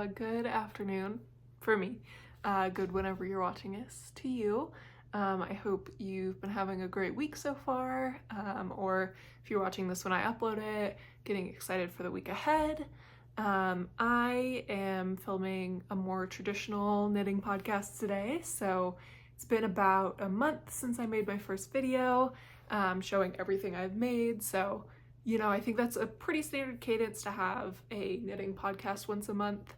Good afternoon for me. Good whenever you're watching this to you. I hope you've been having a great week so far, or if you're watching this when I upload it, getting excited for the week ahead. I am filming a more traditional knitting podcast today, so it's been about a month since I made my first video, showing everything I've made, so I think that's a pretty standard cadence to have a knitting podcast once a month.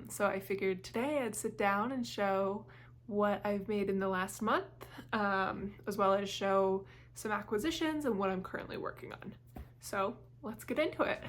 So I figured today I'd sit down and show what I've made in the last month, as well as show some acquisitions and what I'm currently working on. So let's get into it.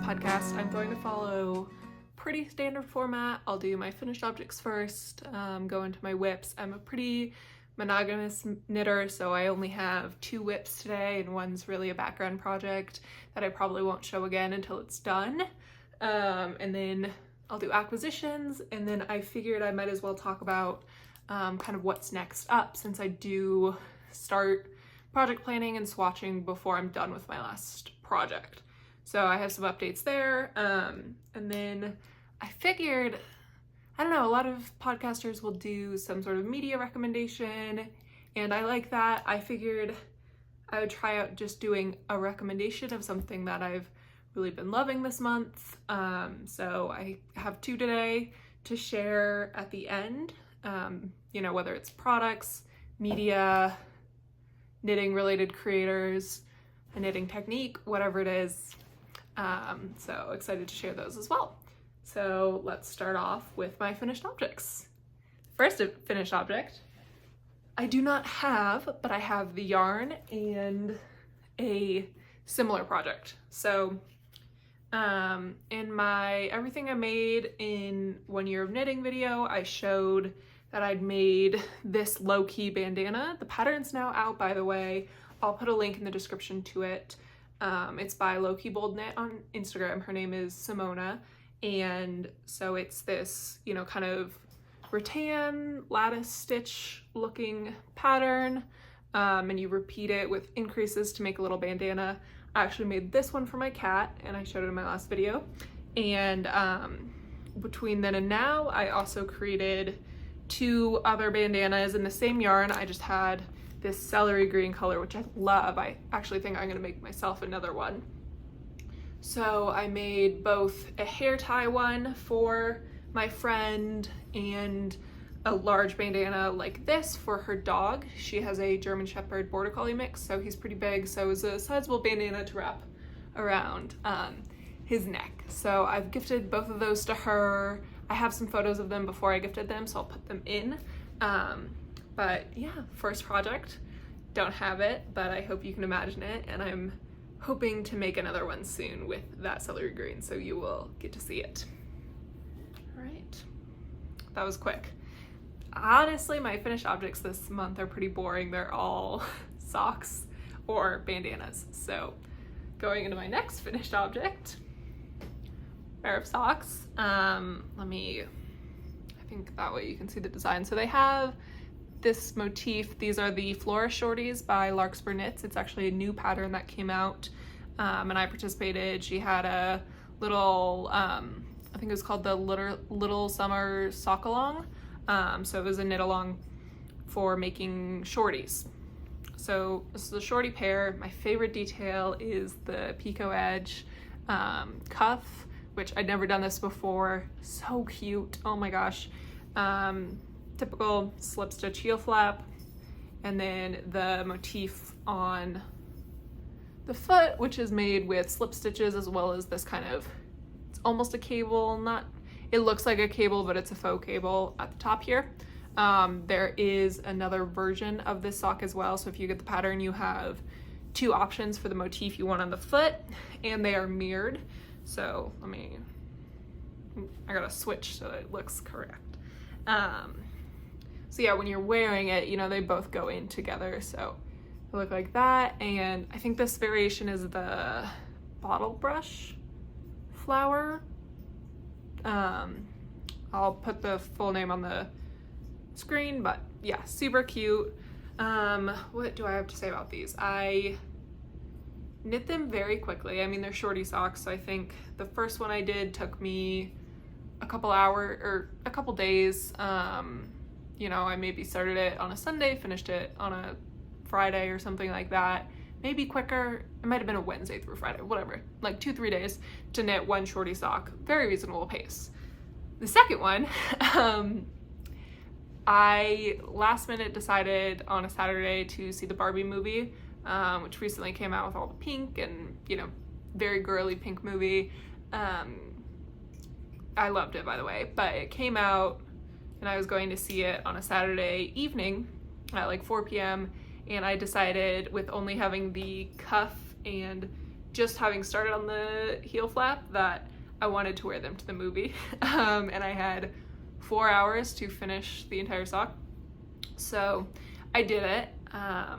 Podcast, I'm going to follow pretty standard format. I'll do my finished objects first, go into my whips. I'm a pretty monogamous knitter, so I only have 2 whips today, and one's really a background project that I probably won't show again until it's done. And then I'll do acquisitions, and then I figured I might as well talk about kind of what's next up, since I do start project planning and swatching before I'm done with my last project. So I have some updates there, and then I figured, I don't know, a lot of podcasters will do some sort of media recommendation, and I like that. I figured I would try out just doing a recommendation of something that I've really been loving this month. So I have 2 today to share at the end, whether it's products, media, knitting related creators, a knitting technique, whatever it is. So excited to share those as well. So let's start off with my finished objects. First finished object, I do not have, but I have the yarn and a similar project. So in my everything I made in 1 year of knitting video, I showed that I'd made this Lowkey bandana. The pattern's now out, by the way. I'll put a link in the description to it. It's by Lowkey Bold Knit on Instagram. Her name is Simona, and so it's this, kind of rattan lattice stitch looking pattern, and you repeat it with increases to make a little bandana. I actually made this one for my cat, and I showed it in my last video. And between then and now, I also created 2 other bandanas in the same yarn. I just had this celery green color, which I love. I actually think I'm gonna make myself another one. So I made both a hair tie one for my friend and a large bandana like this for her dog. She has a German Shepherd Border Collie mix, so he's pretty big, so it was a sizable bandana to wrap around his neck. So I've gifted both of those to her. I have some photos of them before I gifted them, so I'll put them in. But yeah, first project, don't have it, but I hope you can imagine it, and I'm hoping to make another one soon with that celery green, so you will get to see it. All right, that was quick. Honestly, my finished objects this month are pretty boring. They're all socks or bandanas. So going into my next finished object, pair of socks. I think that way you can see the design. So they have this motif. These are the Flourish Shorties by Larkspur Knits. It's actually a new pattern that came out, and I participated. She had a little, I think it was called the Little Summer Sock Along. So it was a knit along for making shorties. So this is a shorty pair. My favorite detail is the Pico Edge cuff, which I'd never done this before. So cute, oh my gosh. Typical slip stitch heel flap, and then the motif on the foot, which is made with slip stitches, as well as this kind of, it's almost a cable, it looks like a cable, but it's a faux cable at the top here. There is another version of this sock as well, so if you get the pattern, you have 2 options for the motif you want on the foot, and they are mirrored. So I gotta switch so it looks correct. So yeah, when you're wearing it, they both go in together, so they look like that. And I think this variation is the bottle brush flower. I'll put the full name on the screen, but yeah, super cute. What do I have to say about these? I knit them very quickly. I mean, they're shorty socks, so I think the first one I did took me a couple hours or a couple days. You know, I maybe started it on a Sunday, finished it on a Friday or something like that. Maybe quicker. It might have been a Wednesday through Friday, whatever. Like 2-3 days to knit one shorty sock. Very reasonable pace. The second one, I last minute decided on a Saturday to see the Barbie movie, which recently came out with all the pink and, you know, very girly pink movie. I loved it, by the way, but it came out and I was going to see it on a Saturday evening at like 4 p.m. and I decided, with only having the cuff and just having started on the heel flap, that I wanted to wear them to the movie. And I had 4 hours to finish the entire sock. So I did it. I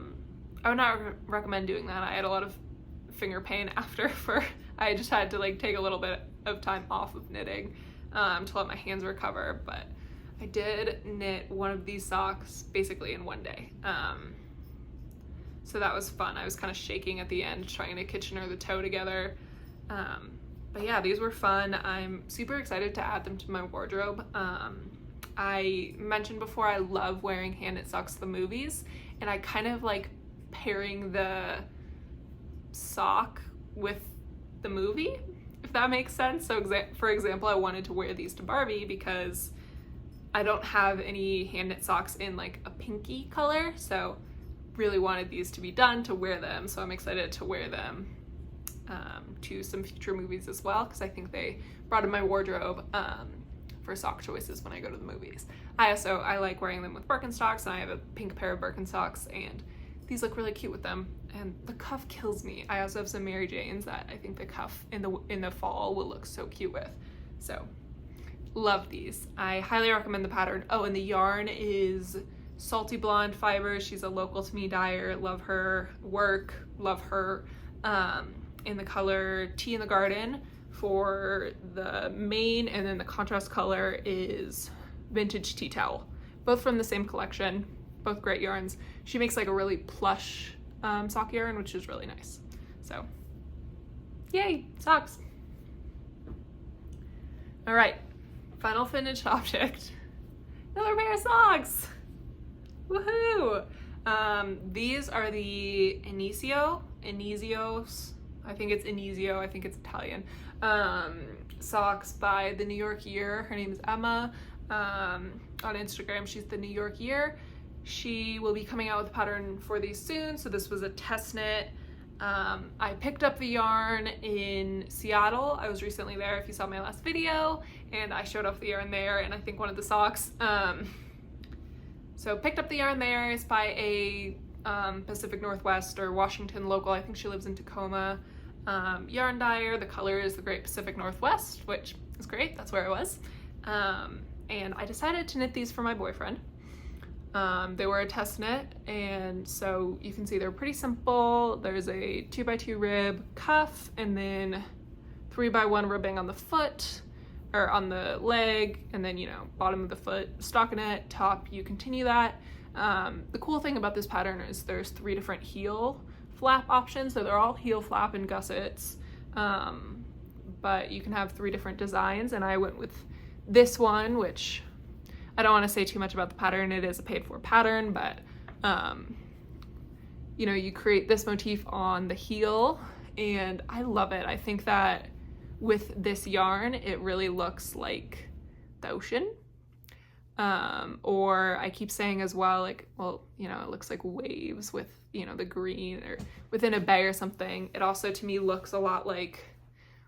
would not recommend doing that. I had a lot of finger pain after I just had to like take a little bit of time off of knitting to let my hands recover, but I did knit one of these socks basically in one day. So that was fun. I was kind of shaking at the end trying to Kitchener the toe together. But yeah, these were fun. I'm super excited to add them to my wardrobe. I mentioned before I love wearing hand knit socks to the movies, and I kind of like pairing the sock with the movie, if that makes sense. So for example, I wanted to wear these to Barbie because I don't have any hand knit socks in like a pinky color, so really wanted these to be done to wear them. So I'm excited to wear them to some future movies as well, because I think they broaden my wardrobe for sock choices when I go to the movies. I like wearing them with Birkenstocks, and I have a pink pair of Birkenstocks, and these look really cute with them. And the cuff kills me. I also have some Mary Janes that I think the cuff in the fall will look so cute with. So love these. I highly recommend the pattern. Oh, and the yarn is Salty Blonde Fibers. She's a local to me dyer. Love her work. Love her. In the color Tea in the Garden for the main, and then the contrast color is Vintage Tea Towel. Both from the same collection, both great yarns. She makes like a really plush sock yarn, which is really nice. So, yay, socks. All right, final finished object. Another pair of socks. Woohoo! These are the Inisios. I think it's Inisio, I think it's Italian. Socks by the New York Year. Her name is Emma. On Instagram, she's the New York Year. She will be coming out with a pattern for these soon. So this was a test knit. I picked up the yarn in Seattle. I was recently there, if you saw my last video, and I showed off the yarn there, and I think one of the socks. So picked up the yarn there. It's by a Pacific Northwest or Washington local. I think she lives in Tacoma. Yarn dyer. The color is the Great Pacific Northwest, which is great. That's where I was. And I decided to knit these for my boyfriend. They were a test knit, and so you can see they're pretty simple. There's a 2x2 rib cuff, and then 3x1 ribbing on the foot, or on the leg, and then, you know, bottom of the foot stockinette, top, you continue that. The cool thing about this pattern is there's 3 different heel flap options, so they're all heel flap and gussets, but you can have 3 different designs, and I went with this one, which I don't want to say too much about the pattern. It is a paid for pattern, but you know, you create this motif on the heel, and I love it. I think that with this yarn, it really looks like the ocean. Or I keep saying as well, like, well, you know, it looks like waves with, you know, the green, or within a bay or something. It also, to me, looks a lot like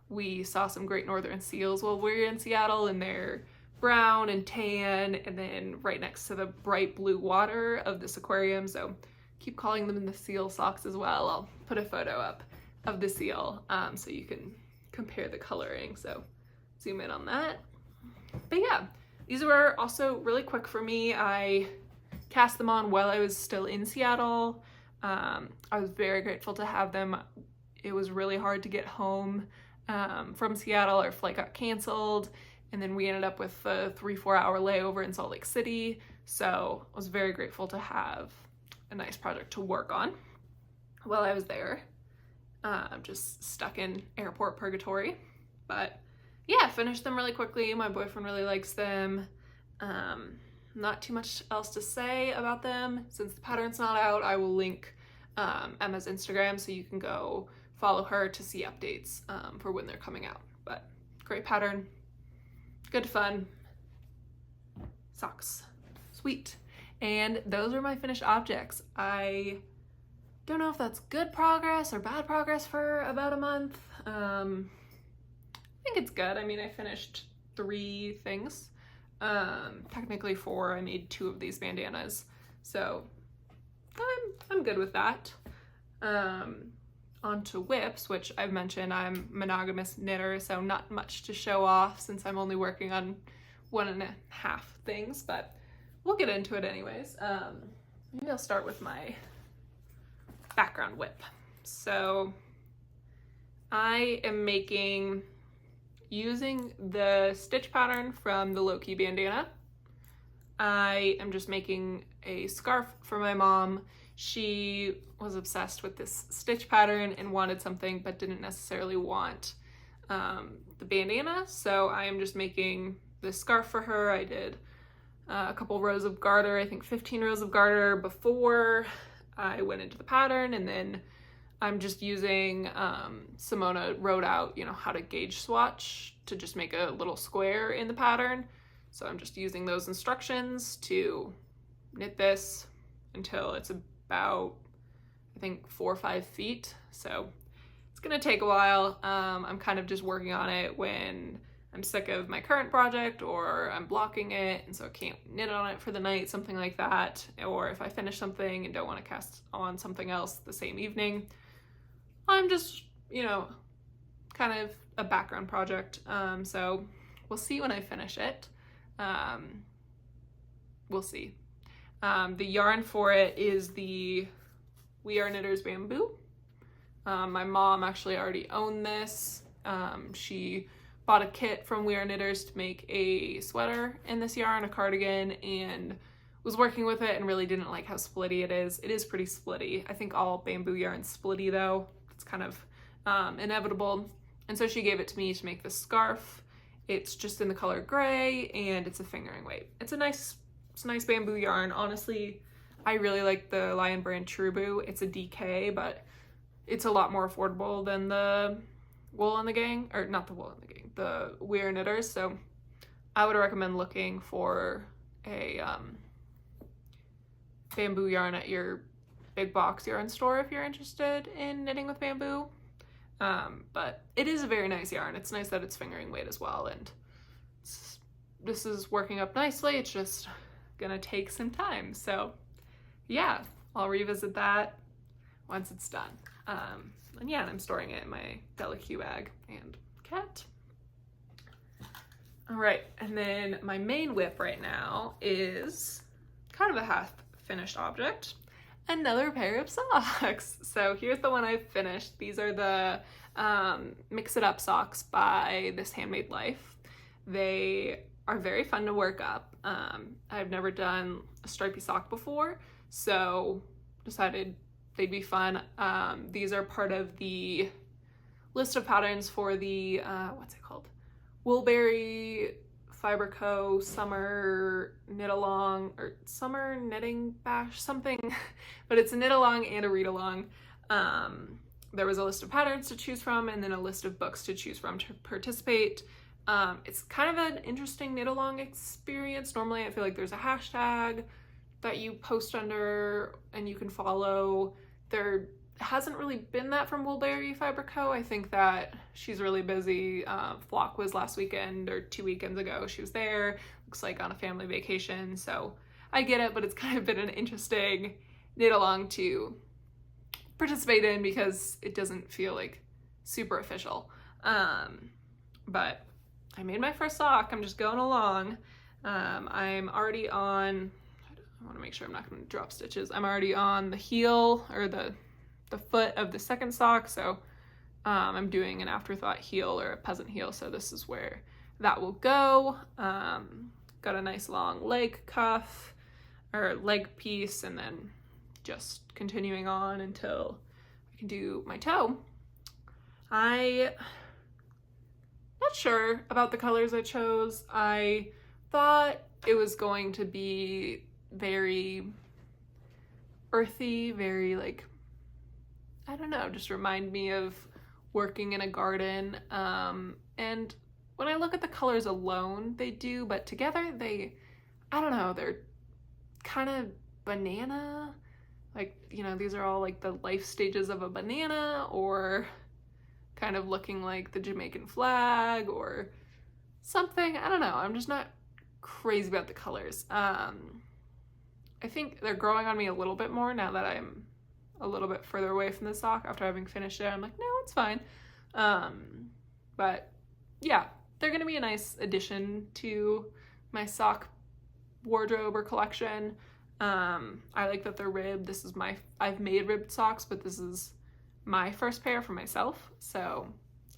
we saw some great northern seals while we were in Seattle, and they're brown and tan, and then right next to the bright blue water of this aquarium. So keep calling them the seal socks as well. I'll put a photo up of the seal so you can compare the coloring. So zoom in on that. But yeah, these were also really quick for me. I cast them on while I was still in Seattle. I was very grateful to have them. It was really hard to get home from Seattle. Our flight got canceled, And then we ended up with a 3-4 hour layover in Salt Lake City. So I was very grateful to have a nice project to work on while I was there. I'm just stuck in airport purgatory. But yeah, finished them really quickly. My boyfriend really likes them. Not too much else to say about them. Since the pattern's not out, I will link Emma's Instagram so you can go follow her to see updates for when they're coming out. But great pattern, good fun, socks, sweet. And those are my finished objects. I don't know if that's good progress or bad progress for about a month. I think it's good. I mean, I finished 3 things. Technically 4. I made 2 of these bandanas, so I'm good with that. Onto whips, which I've mentioned I'm monogamous knitter, so not much to show off since I'm only working on 1.5 things, but we'll get into it anyways. Maybe I'll start with my background whip. So I am using the stitch pattern from the Lowkey bandana. I am just making a scarf for my mom. She was obsessed with this stitch pattern and wanted something but didn't necessarily want the bandana, so I am just making this scarf for her. I did a couple rows of garter, I think 15 rows of garter before I went into the pattern, and then I'm just using, Simona wrote out, how to gauge swatch to just make a little square in the pattern. So I'm just using those instructions to knit this until it's about, I think, 4 or 5 feet. So it's gonna take a while. I'm kind of just working on it when I'm sick of my current project or I'm blocking it and so I can't knit on it for the night, something like that. Or if I finish something and don't want to cast on something else the same evening, I'm just, kind of a background project. So we'll see when I finish it. We'll see. The yarn for it is the We Are Knitters bamboo. My mom actually already owned this. She bought a kit from We Are Knitters to make a sweater in this yarn, a cardigan, and was working with it and really didn't like how splitty it is. It is pretty splitty. I think all bamboo yarn's splitty though. It's kind of inevitable. And so she gave it to me to make this scarf. It's just in the color gray and it's a fingering weight. It's a nice bamboo yarn. Honestly, I really like the Lionbrand TruBoo. It's a DK, but it's a lot more affordable than the Wool on the Gang, or not the Wool on the Gang, the We Are Knitters. So I would recommend looking for a bamboo yarn at your big box yarn store if you're interested in knitting with bamboo. But it is a very nice yarn. It's nice that it's fingering weight as well, and this is working up nicely. It's just gonna take some time. So yeah, I'll revisit that once it's done. And yeah, I'm storing it in my Delicu bag and cat. All right, and then my main whip right now is kind of a half finished object. Another pair of socks. So here's the one I've finished. These are the Mix It Up socks by This Handmade Life. They are very fun to work up. I've never done a stripy sock before, so decided they'd be fun. These are part of the list of patterns for the, what's it called? Woolberry Fiber Co. Summer Knit Along, or Summer Knitting Bash, something, but it's a knit along and a read along. There was a list of patterns to choose from and then a list of books to choose from to participate. It's kind of an interesting knit along experience. Normally I feel like there's a hashtag that you post under and you can follow. There hasn't really been that from Woolberry Fiber Co. I think that she's really busy. Flock was last weekend or 2 weekends ago. She was there, looks like on a family vacation. So I get it, but it's kind of been an interesting knit along to participate in because it doesn't feel like super official. But I made my first sock. I'm just going along. I'm already on, I want to make sure I'm not going to drop stitches. I'm already on the heel, or the foot of the second sock, so I'm doing an afterthought heel or a peasant heel, so this is where that will go. Got a nice long leg cuff or leg piece, and then just continuing on until I can do my toe. I'm not sure about the colors I chose. I thought it was going to be very earthy, very like, I don't know, just remind me of working in a garden. And when I look at the colors alone, they do, but together they, I don't know, they're kind of banana. Like, you know, these are all like the life stages of a banana, or kind of looking like the Jamaican flag or something. I don't know. I'm just not crazy about the colors. I think they're growing on me a little bit more now that I'm a little bit further away from the sock after having finished it. I'm like, no, it's fine. But yeah, they're going to be a nice addition to my sock wardrobe or collection. I like that they're ribbed. I've made ribbed socks, but this is my first pair for myself, so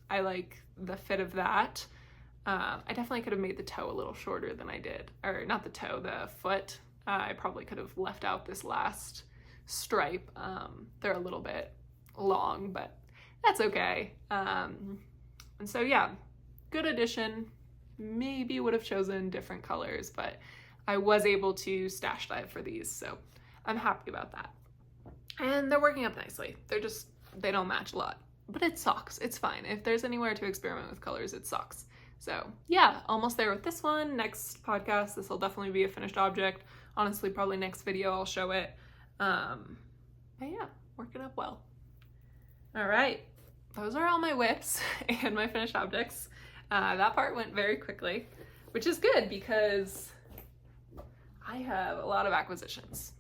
I like the fit of that. I definitely could have made the toe a little shorter than I did, or not the toe, the foot. I probably could have left out this last stripe. They're a little bit long, but that's okay. And so yeah, good addition. Maybe would have chosen different colors, but I was able to stash dive for these, so I'm happy about that. And they're working up nicely. They don't match a lot, but it's socks. It's fine. If there's anywhere to experiment with colors, it's socks. So yeah, almost there with this one. Next podcast, this will definitely be a finished object. Honestly, probably next video I'll show it. But yeah, working up well. All right, those are all my whips and my finished objects. That part went very quickly, which is good because I have a lot of acquisitions.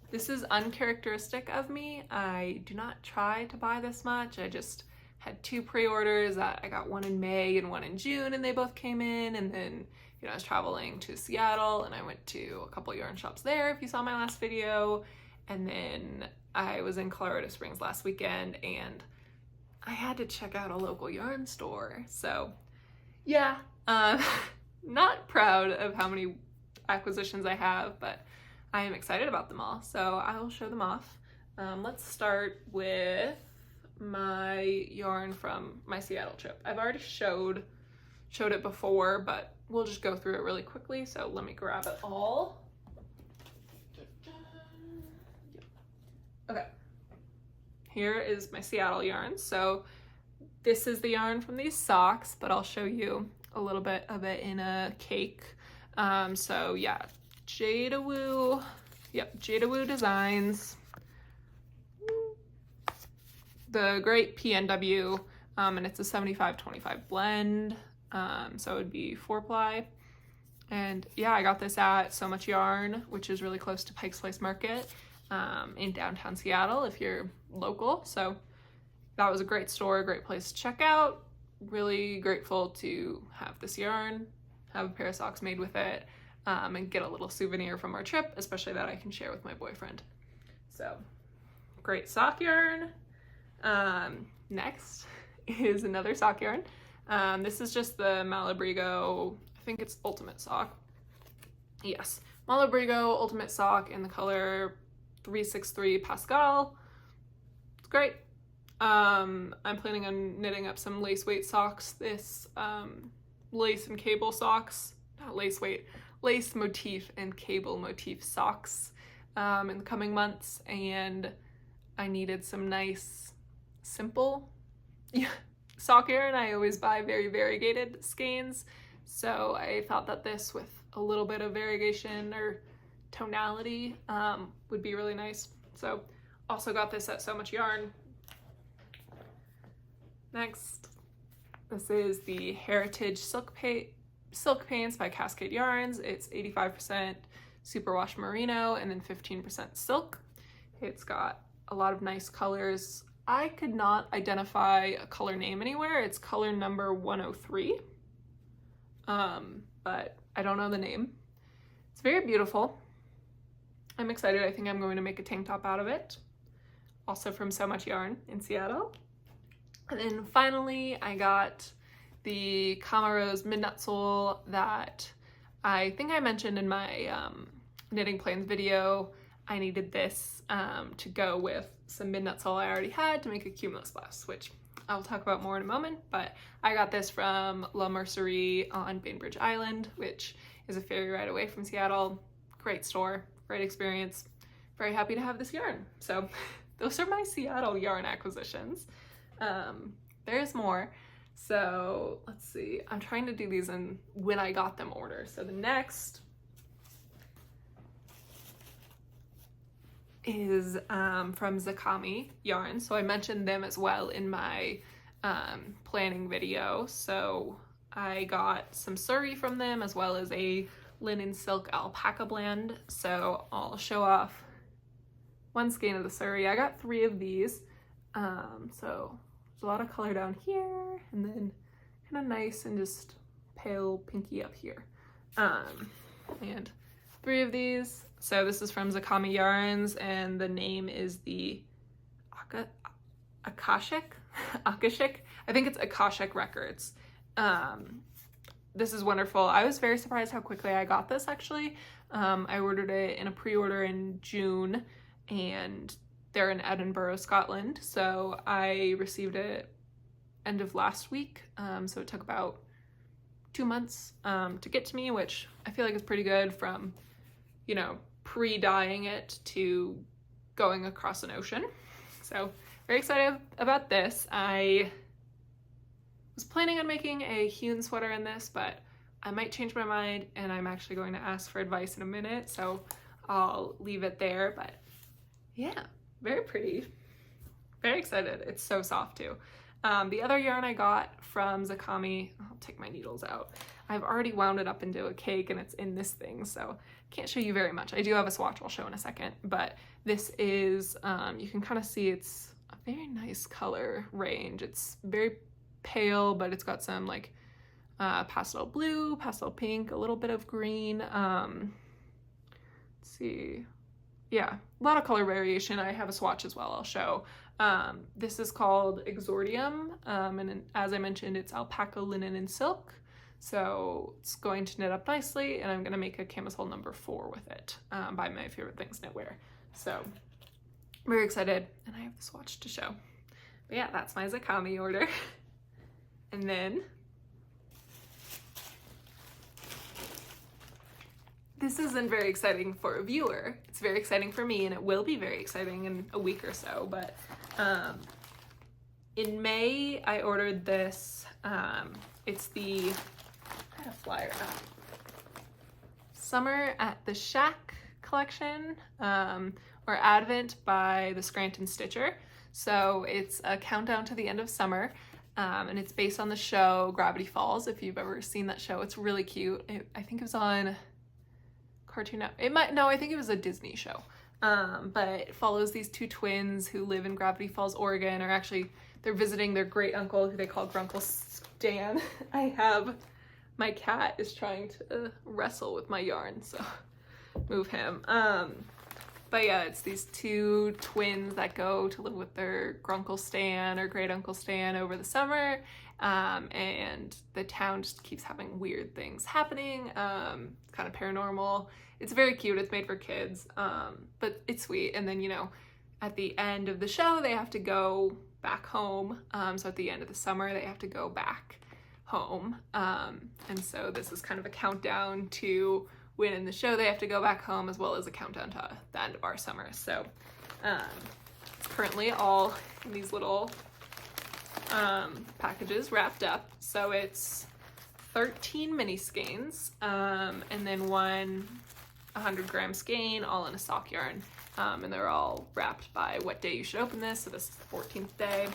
This is uncharacteristic of me. I do not try to buy this much. I just had 2 pre-orders. I got one in May and one in June, and they both came in. And then, you know, I was traveling to Seattle and I went to a couple yarn shops there, if you saw my last video. And then I was in Colorado Springs last weekend and I had to check out a local yarn store. So yeah, not proud of how many acquisitions I have, but I am excited about them all, so I will show them off. Let's start with my yarn from my Seattle trip. I've already showed it before, but we'll just go through it really quickly, so let me grab it all. Okay, here is my Seattle yarn. So this is the yarn from these socks, but I'll show you a little bit of it in a cake. So yeah, Jadawoo, yep, Jadawoo Designs, the great PNW, and it's a 75-25 blend, so it would be 4-ply, and yeah, I got this at So Much Yarn, which is really close to Pike's Place Market, in downtown Seattle if you're local, so that was a great store, a great place to check out. Really grateful to have this yarn, have a pair of socks made with it, and get a little souvenir from our trip, especially that I can share with my boyfriend. So great sock yarn. Next is another sock yarn. This is just the Malabrigo, I think it's Ultimate Sock. Yes, Malabrigo Ultimate Sock in the color 363 Pascal. It's great. I'm planning on knitting up some lace weight socks, this lace and cable socks, not lace weight, lace motif and cable motif socks in the coming months, and I needed some nice, simple sock yarn. I always buy very variegated skeins, so I thought that this with a little bit of variegation or tonality would be really nice. So also got this at So Much Yarn. Next, this is the Heritage Silk Paints by Cascade Yarns. It's 85% superwash merino and then 15% silk. It's got a lot of nice colors. I could not identify a color name anywhere. It's color number 103, but I don't know the name. It's very beautiful. I'm excited. I think I'm going to make a tank top out of it. Also from So Much Yarn in Seattle. And then finally, I got the CaMaRose Midnatssol that I think I mentioned in my knitting plans video. I needed this to go with some Midnatssol I already had to make a cumulus blouse, which I'll talk about more in a moment, but I got this from La Mercerie on Bainbridge Island, which is a ferry ride away from Seattle. Great store, great experience. Very happy to have this yarn. So those are my Seattle yarn acquisitions. There's more. So let's see, I'm trying to do these in when I got them order. So the next is from Zakami Yarns. So I mentioned them as well in my planning video. So I got some Suri from them as well as a linen silk alpaca blend. So I'll show off one skein of the Suri. I got 3 of these. So there's a lot of color down here and then kind of nice and just pale pinky up here. And 3 of these. So this is from Zakami Yarns, and the name is the Akashic? Akashic? I think it's Akashic Records. This is wonderful. I was very surprised how quickly I got this, actually. I ordered it in a pre-order in June, and they're in Edinburgh, Scotland. So I received it end of last week. So it took about 2 months to get to me, which I feel like is pretty good from, you know, pre-dyeing it to going across an ocean. So very excited about this. I was planning on making a hewn sweater in this, but I might change my mind, and I'm actually going to ask for advice in a minute, so I'll leave it there. But yeah, very pretty. Very excited. It's so soft too. The other yarn I got from Zakami, I'll take my needles out. I've already wound it up into a cake and it's in this thing, so can't show you very much. I do have a swatch I'll show in a second, but this is, you can kind of see it's a very nice color range. It's very pale, but it's got some like pastel blue, pastel pink, a little bit of green. Let's see. Yeah, a lot of color variation. I have a swatch as well I'll show. This is called Exordium, and as I mentioned, it's alpaca, linen, and silk. So it's going to knit up nicely, and I'm going to make a camisole number 4 with it by My Favorite Things Knitwear. So very excited, and I have the swatch to show. But yeah, that's my Zakami order. And then this isn't very exciting for a viewer. It's very exciting for me, and it will be very exciting in a week or so. But in May, I ordered this. It's the I had a flyer out. Summer at the Shack collection, or Advent by the Scranton Stitcher. So it's a countdown to the end of summer. And it's based on the show Gravity Falls. If you've ever seen that show, it's really cute. I think it was on Cartoon Network. I think it was a Disney show. But it follows these 2 twins who live in Gravity Falls, Oregon, or actually they're visiting their great uncle who they call Grunkle Stan. My cat is trying to wrestle with my yarn, so move him. But yeah, it's these 2 twins that go to live with their Grunkle Stan or Great Uncle Stan over the summer, and the town just keeps having weird things happening, kind of paranormal. It's very cute. It's made for kids, but it's sweet. And then, you know, at the end of the show, they have to go back home. So at the end of the summer, they have to go back home. And so this is kind of a countdown to when in the show they have to go back home, as well as a countdown to the end of our summer. So it's currently all in these little packages wrapped up. So it's 13 mini skeins, and then 1 100-gram skein, all in a sock yarn. And they're all wrapped by what day you should open this. So this is the 14th day.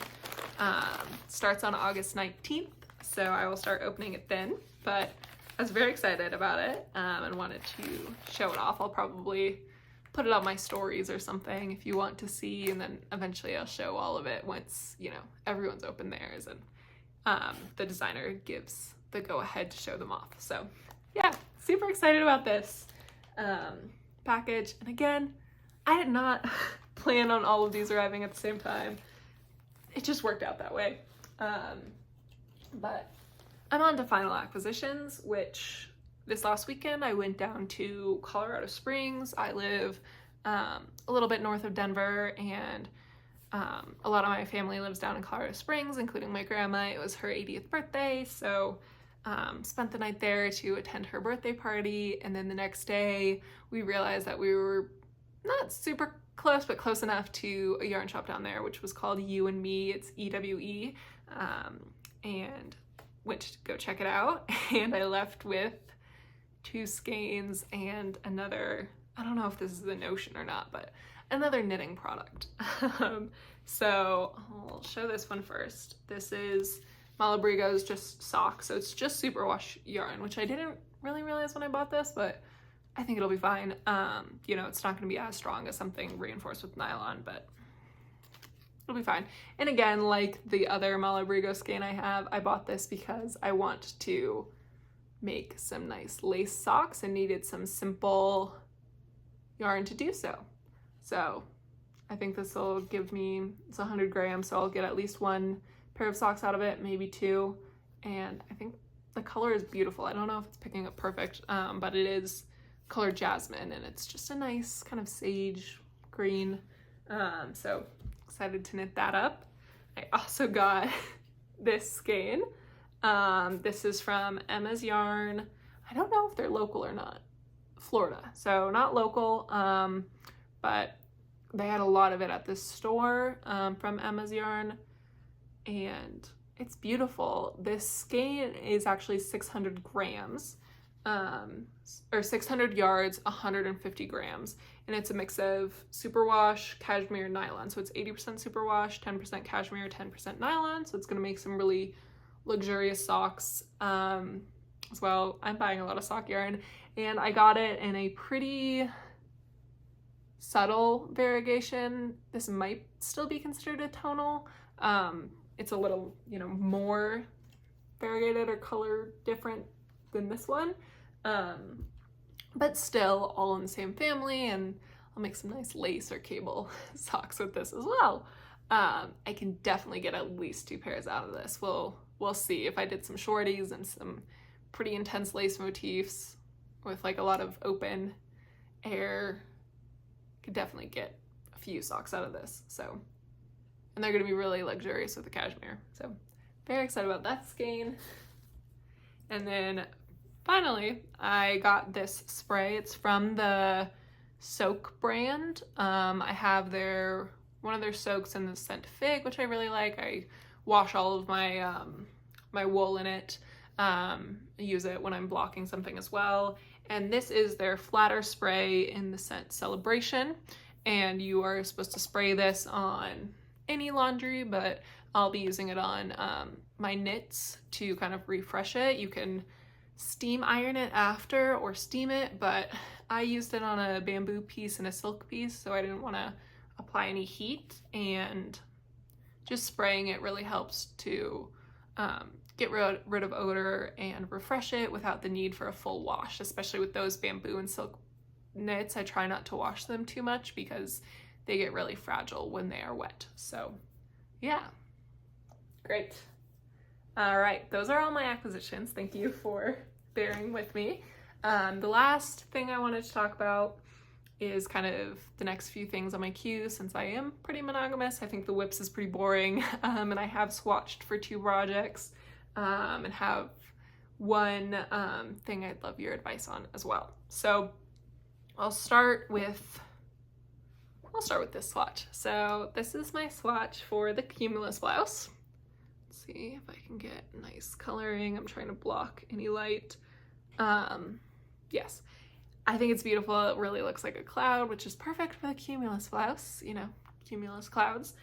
Starts on August 19th. So I will start opening it then. But I was very excited about it, and wanted to show it off. I'll probably put it on my stories or something if you want to see, and then eventually I'll show all of it once, you know, everyone's opened theirs and the designer gives the go-ahead to show them off. So yeah, super excited about this package. And again, I did not plan on all of these arriving at the same time. It just worked out that way. But I'm on to final acquisitions, which this last weekend I went down to Colorado Springs. I live a little bit north of Denver, and a lot of my family lives down in Colorado Springs, including my grandma. It was her 80th birthday, so spent the night there to attend her birthday party, and then the next day we realized that we were not super close, but close enough to a yarn shop down there, which was called You and Me. It's EWE, and went to go check it out, and I left with 2 skeins and another, I don't know if this is the Notion or not, but another knitting product. So I'll show this one first. This is Malabrigo's just sock, so it's just superwash yarn, which I didn't really realize when I bought this, but I think it'll be fine. You know, it's not going to be as strong as something reinforced with nylon, but it'll be fine. And again, like the other Malabrigo skein I have, I bought this because I want to make some nice lace socks and needed some simple yarn to do so. So I think this will give me, it's 100 grams, so I'll get at least 1 pair of socks out of it, maybe 2. And I think the color is beautiful. I don't know if it's picking up perfect, but it is color jasmine, and it's just a nice kind of sage green. So excited to knit that up. I also got this skein. This is from Emma's Yarn. I don't know if they're local or not. Florida, so not local, but they had a lot of it at this store from Emma's Yarn, and it's beautiful. This skein is actually 600 grams, or 600 yards, 150 grams, and it's a mix of superwash, cashmere, nylon. So it's 80% superwash, 10% cashmere, 10% nylon. So it's gonna make some really luxurious socks as well. I'm buying a lot of sock yarn, and I got it in a pretty subtle variegation. This might still be considered a tonal. It's a little, you know, more variegated or color different than this one, but still all in the same family, and I'll make some nice lace or cable socks with this as well. I can definitely get at least 2 pairs out of this. We'll see. If I did some shorties and some pretty intense lace motifs with like a lot of open air, could definitely get a few socks out of this. So, and they're gonna be really luxurious with the cashmere. So very excited about that skein. And then finally, I got this spray. It's from the Soak brand. I have one of their soaks in the scent Fig, which I really like. I wash all of my my wool in it. I use it when I'm blocking something as well. And this is their flatter spray in the scent Celebration. And you are supposed to spray this on any laundry, but I'll be using it on my knits to kind of refresh it. You can steam iron it after or steam it, but I used it on a bamboo piece and a silk piece, so I didn't want to apply any heat, and just spraying it really helps to get rid of odor and refresh it without the need for a full wash, especially with those bamboo and silk knits. I try not to wash them too much because they get really fragile when they are wet. So yeah, great. All right, those are all my acquisitions. Thank you for bearing with me. The last thing I wanted to talk about is kind of the next few things on my queue. Since I am pretty monogamous, I think the whips is pretty boring, and I have swatched for 2 projects, and have one thing I'd love your advice on as well. So I'll start with this swatch. So this is my swatch for the Cumulus blouse. Let's see if I can get nice coloring. I'm trying to block any light. Yes, I think it's beautiful. It really looks like a cloud, which is perfect for the Cumulus blouse, you know, cumulus clouds.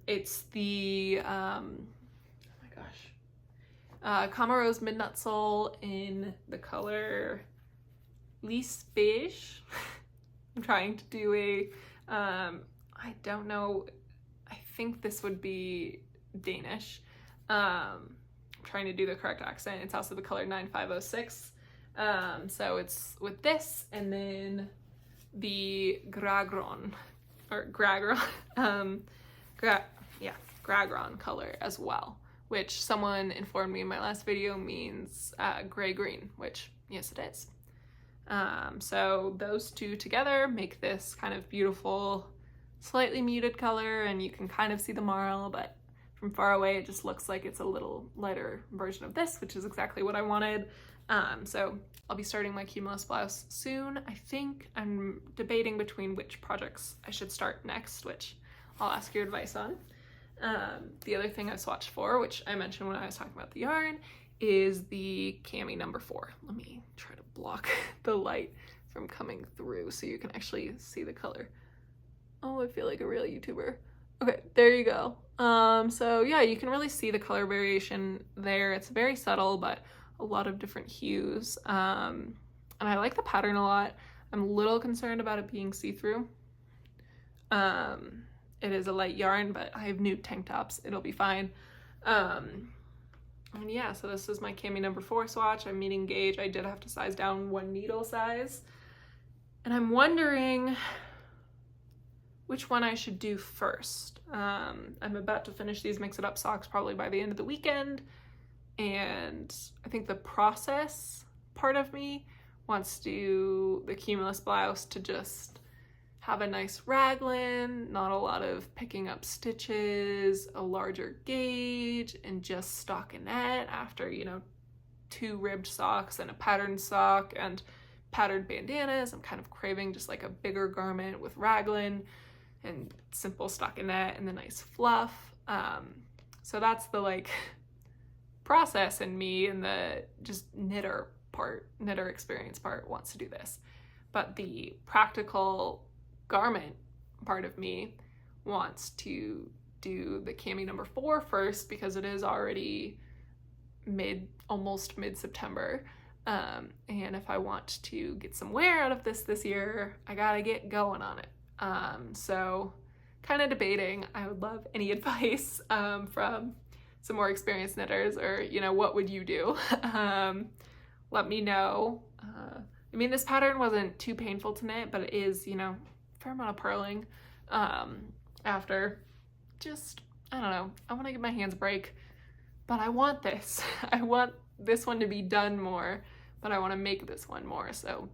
It's the, oh my gosh, CaMaRose Midnatssol in the color Lys Beige. I'm trying to do a, I don't know, I think this would be Danish. I'm trying to do the correct accent. It's also the color 9506. So it's with this, and then the Gragron, or Gragron, Gragron color as well, which someone informed me in my last video means gray-green, which yes, it is. So those two together make this kind of beautiful, slightly muted color, and you can kind of see the marl, but from far away it just looks like it's a little lighter version of this, which is exactly what I wanted. So I'll be starting my Cumulus blouse soon. I think I'm debating between which projects I should start next, which I'll ask your advice on. The other thing I swatched for, which I mentioned when I was talking about the yarn, is the Cami number 4. Let me try to block the light from coming through so you can actually see the color. Oh, I feel like a real YouTuber. Okay, there you go. So yeah, you can really see the color variation there. It's very subtle, but a lot of different hues. And I like the pattern a lot. I'm a little concerned about it being see-through. It is a light yarn, but I have nude tank tops. It'll be fine. And yeah, so this is my Cami number 4 swatch. I'm meeting gauge. I did have to size down 1 needle size. And I'm wondering which one I should do first. I'm about to finish these Mix It Up socks probably by the end of the weekend. And I think the process part of me wants to do the Cumulus blouse to just have a nice raglan, not a lot of picking up stitches, a larger gauge, and just stockinette after, you know, 2 ribbed socks and a patterned sock and patterned bandanas. I'm kind of craving just like a bigger garment with raglan and simple stockinette and the nice fluff. So that's the like process in me, and the just knitter experience part wants to do this. But the practical garment part of me wants to do the Cami number 4 first, because it is already almost mid-September. And if I want to get some wear out of this year, I gotta get going on it. So kind of debating. I would love any advice from some more experienced knitters, or, you know, what would you do? Let me know. I mean, this pattern wasn't too painful to knit, but it is, you know, a fair amount of purling after. Just, I don't know, I want to give my hands a break, but I want this. I want this one to be done more, but I want to make this one more. So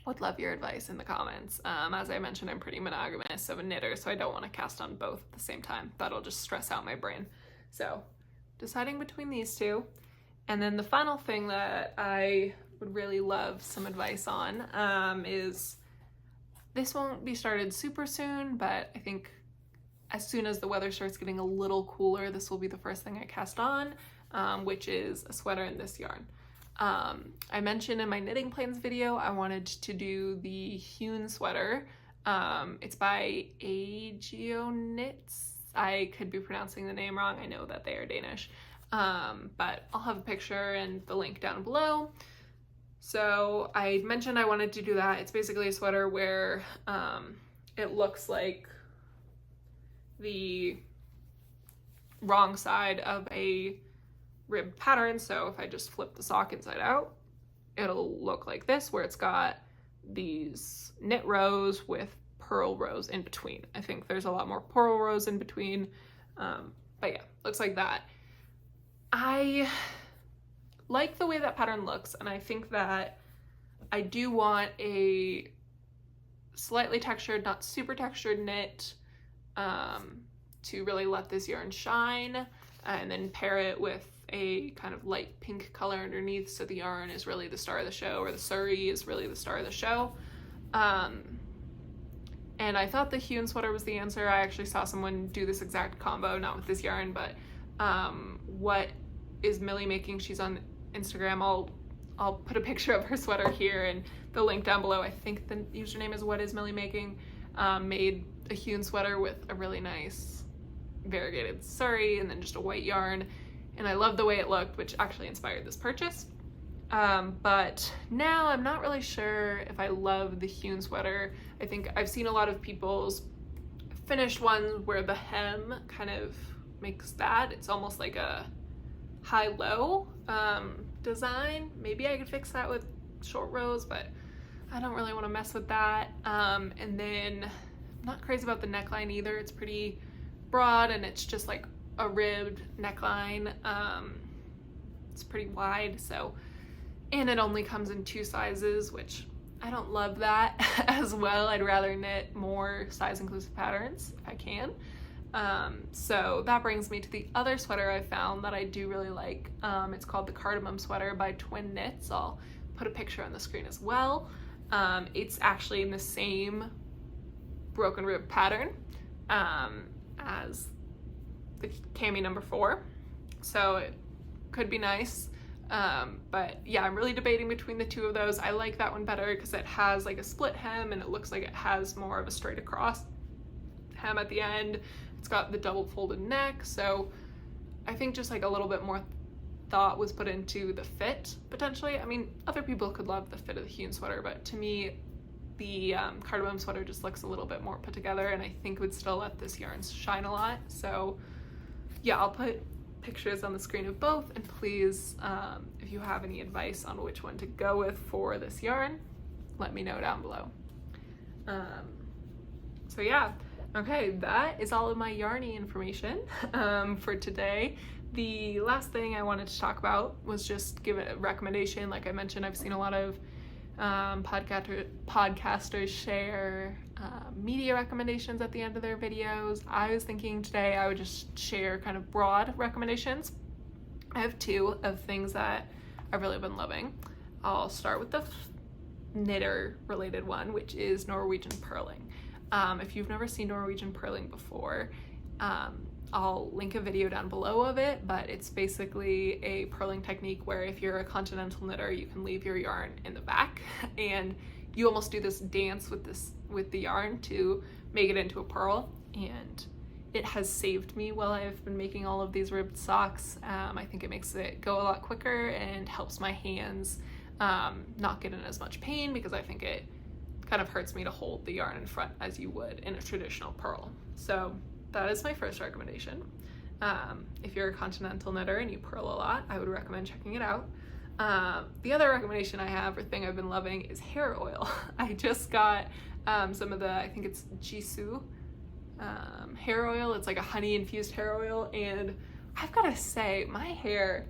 would love your advice in the comments. As I mentioned, I'm pretty monogamous of a knitter, so I don't want to cast on both at the same time. That'll just stress out my brain. So deciding between these two. And then the final thing that I would really love some advice on is, this won't be started super soon, but I think as soon as the weather starts getting a little cooler, this will be the first thing I cast on, which is a sweater in this yarn. I mentioned in my knitting plans video I wanted to do the hewn sweater. It's by Agio Knits. I could be pronouncing the name wrong. I know that they are Danish. But I'll have a picture and the link down below. So I mentioned I wanted to do that. It's basically a sweater where it looks like the wrong side of a ribbed pattern. So if I just flip the sock inside out, it'll look like this, where it's got these knit rows with purl rows in between. I think there's a lot more purl rows in between, but yeah, looks like that. I like the way that pattern looks, and I think that I do want a slightly textured, not super textured knit to really let this yarn shine, and then pair it with a kind of light pink color underneath, so the yarn is really the star of the show, or the Suri is really the star of the show. And I thought the hewn sweater was the answer. I actually saw someone do this exact combo, not with this yarn, but what is Millie making? She's on Instagram. I'll put a picture of her sweater here and the link down below. I think the username is What Is Millie Making. Made a hewn sweater with a really nice variegated Suri and then just a white yarn, and I love the way it looked, which actually inspired this purchase. But now I'm not really sure if I love the hewn sweater. I think I've seen a lot of people's finished ones where the hem kind of makes that. It's almost like a high-low design. Maybe I could fix that with short rows, but I don't really want to mess with that. And then I'm not crazy about the neckline either. It's pretty broad, and it's just like a ribbed neckline. It's pretty wide, so, and it only comes in 2 sizes, which I don't love that as well. I'd rather knit more size inclusive patterns if I can. So that brings me to the other sweater I found that I do really like. It's called the Cardamom Sweater by Twin Knits. I'll put a picture on the screen as well. It's actually in the same broken rib pattern as the Cami number 4, so it could be nice. But yeah, I'm really debating between the 2 of those. I like that one better because it has like a split hem and it looks like it has more of a straight across hem at the end. It's got the double folded neck, so I think just like a little bit more thought was put into the fit potentially. I mean, other people could love the fit of the hewn sweater, but to me the cardamom sweater just looks a little bit more put together, and I think would still let this yarn shine a lot. So yeah, I'll put pictures on the screen of both, and please, if you have any advice on which one to go with for this yarn, let me know down below. So yeah, okay, that is all of my yarny information for today. The last thing I wanted to talk about was just give a recommendation. Like I mentioned, I've seen a lot of podcasters share media recommendations at the end of their videos. I was thinking today I would just share kind of broad recommendations. I have 2 of things that I've really been loving. I'll start with the knitter related one, which is Norwegian purling. If you've never seen Norwegian purling before, I'll link a video down below of it, but it's basically a purling technique where if you're a continental knitter, you can leave your yarn in the back and you almost do this dance with the yarn to make it into a purl, and it has saved me while I've been making all of these ribbed socks. I think it makes it go a lot quicker and helps my hands not get in as much pain, because I think it kind of hurts me to hold the yarn in front as you would in a traditional purl. So that is my first recommendation. If you're a continental knitter and you purl a lot, I would recommend checking it out. The other recommendation I have, or thing I've been loving, is hair oil. I just got some of the, I think it's Jisoo hair oil. It's like a honey infused hair oil, and I've got to say, my hair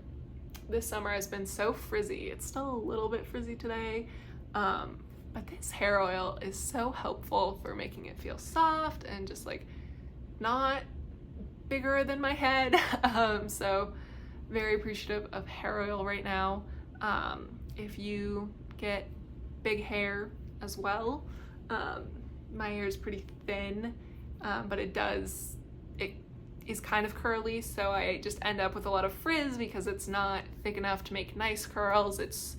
this summer has been so frizzy. It's still a little bit frizzy today, but this hair oil is so helpful for making it feel soft and just like not bigger than my head. So very appreciative of hair oil right now. If you get big hair as well, my hair is pretty thin, but it is kind of curly, so I just end up with a lot of frizz because it's not thick enough to make nice curls. It's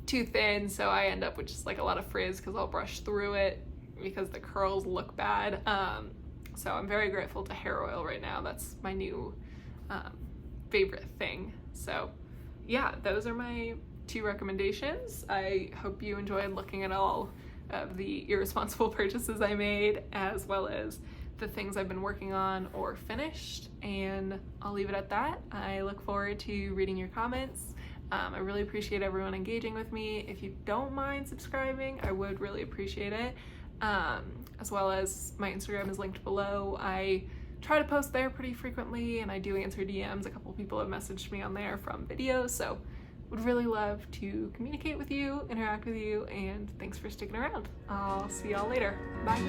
too thin, so I end up with just like a lot of frizz because I'll brush through it because the curls look bad. So I'm very grateful to hair oil right now. That's my new favorite thing. So yeah, those are my 2 recommendations. I hope you enjoyed looking at all of the irresponsible purchases I made, as well as the things I've been working on or finished, and I'll leave it at that. I look forward to reading your comments. I really appreciate everyone engaging with me. If you don't mind subscribing, I would really appreciate it. As well as my Instagram is linked below. I try to post there pretty frequently, and I do answer DMs. A couple people have messaged me on there from videos, so would really love to communicate with you, interact with you, and thanks for sticking around. I'll see y'all later. Bye.